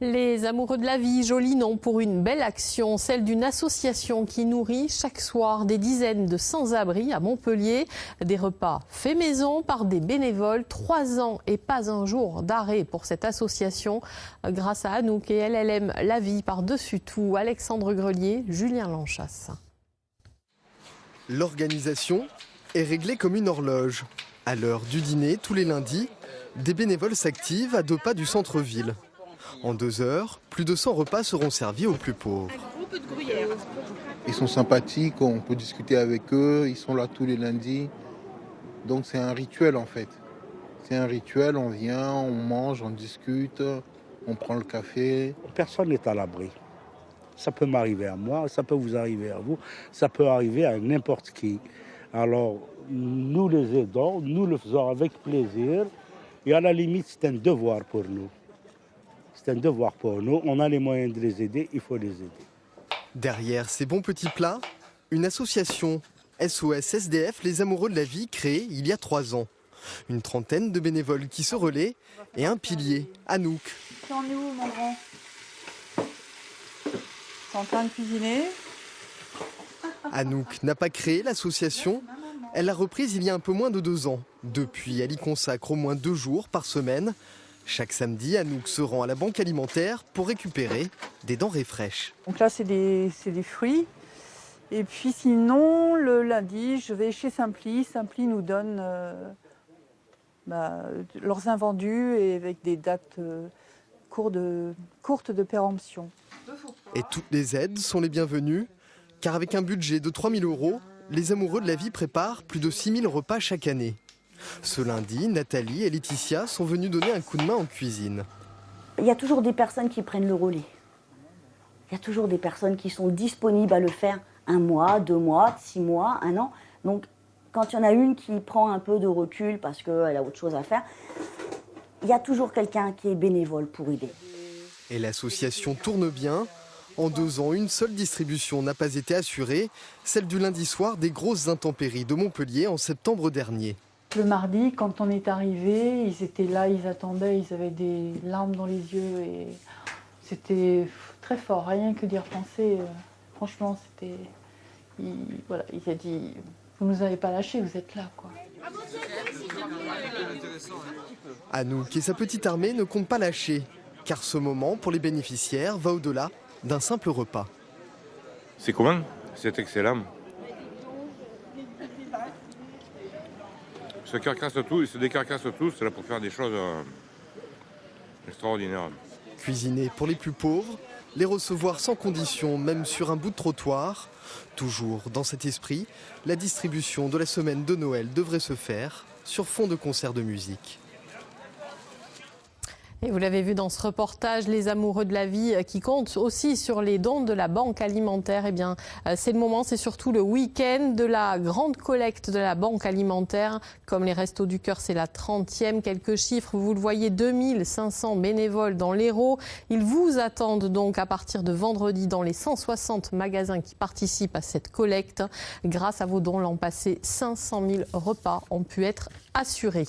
Les amoureux de la vie, joli nom pour une belle action, celle d'une association qui nourrit chaque soir des dizaines de sans-abri à Montpellier. Des repas faits maison par des bénévoles, 3 ans et pas un jour d'arrêt pour cette association. Grâce à Anouk et elle aime la vie par-dessus tout. Alexandre Grelier, Julien Lanchasse. L'organisation est réglée comme une horloge. À l'heure du dîner, tous les lundis, des bénévoles s'activent à 2 pas du centre-ville. En 2 heures, plus de 100 repas seront servis aux plus pauvres. Ils sont sympathiques, on peut discuter avec eux, ils sont là tous les lundis. Donc c'est un rituel en fait. C'est un rituel, on vient, on mange, on discute, on prend le café. Personne n'est à l'abri. Ça peut m'arriver à moi, ça peut vous arriver à vous, ça peut arriver à n'importe qui. Alors nous les aidons, nous le faisons avec plaisir et à la limite c'est un devoir pour nous. C'est un devoir pour nous, on a les moyens de les aider, il faut les aider. Derrière ces bons petits plats, une association SOS SDF Les Amoureux de la Vie créée il y a 3 ans. Une trentaine de bénévoles qui se relaient et un pilier, Anouk. T'en es où mon grand? T'es en train de cuisiner? Anouk n'a pas créé l'association, elle l'a reprise il y a un peu moins de 2 ans. Depuis, elle y consacre au moins 2 jours par semaine. Chaque samedi, Anouk se rend à la banque alimentaire pour récupérer des denrées fraîches. Donc là, c'est des fruits. Et puis sinon, le lundi, je vais chez Simpli. Simpli nous donne leurs invendus et avec des dates courtes de péremption. Et toutes les aides sont les bienvenues, car avec un budget de 3 000 €, les Amoureux de la Vie préparent plus de 6 000 repas chaque année. Ce lundi, Nathalie et Laetitia sont venues donner un coup de main en cuisine. Il y a toujours des personnes qui prennent le relais. Il y a toujours des personnes qui sont disponibles à le faire 1 mois, 2 mois, 6 mois, 1 an. Donc, quand il y en a une qui prend un peu de recul parce qu'elle a autre chose à faire, il y a toujours quelqu'un qui est bénévole pour aider. Et l'association tourne bien. En 2 ans, une seule distribution n'a pas été assurée, celle du lundi soir des grosses intempéries de Montpellier en septembre dernier. Le mardi, quand on est arrivé, ils étaient là, ils attendaient, ils avaient des larmes dans les yeux et c'était très fort, rien que d'y repenser. Franchement, c'était... il a dit, vous nous avez pas lâchés, vous êtes là, quoi. Anouk et sa petite armée ne comptent pas lâcher, car ce moment, pour les bénéficiaires, va au-delà d'un simple repas. C'est comment? C'est excellent. Se décarcassent tous, c'est là pour faire des choses extraordinaires. Cuisiner pour les plus pauvres, les recevoir sans condition, même sur un bout de trottoir. Toujours dans cet esprit, la distribution de la semaine de Noël devrait se faire sur fond de concert de musique. Et vous l'avez vu dans ce reportage, les amoureux de la vie qui comptent aussi sur les dons de la banque alimentaire. Eh bien, c'est le moment, c'est surtout le week-end de la grande collecte de la banque alimentaire. Comme les Restos du Cœur, c'est la 30e. Quelques chiffres, vous le voyez, 2500 bénévoles dans l'Hérault. Ils vous attendent donc à partir de vendredi dans les 160 magasins qui participent à cette collecte. Grâce à vos dons l'an passé, 500 000 repas ont pu être assurés.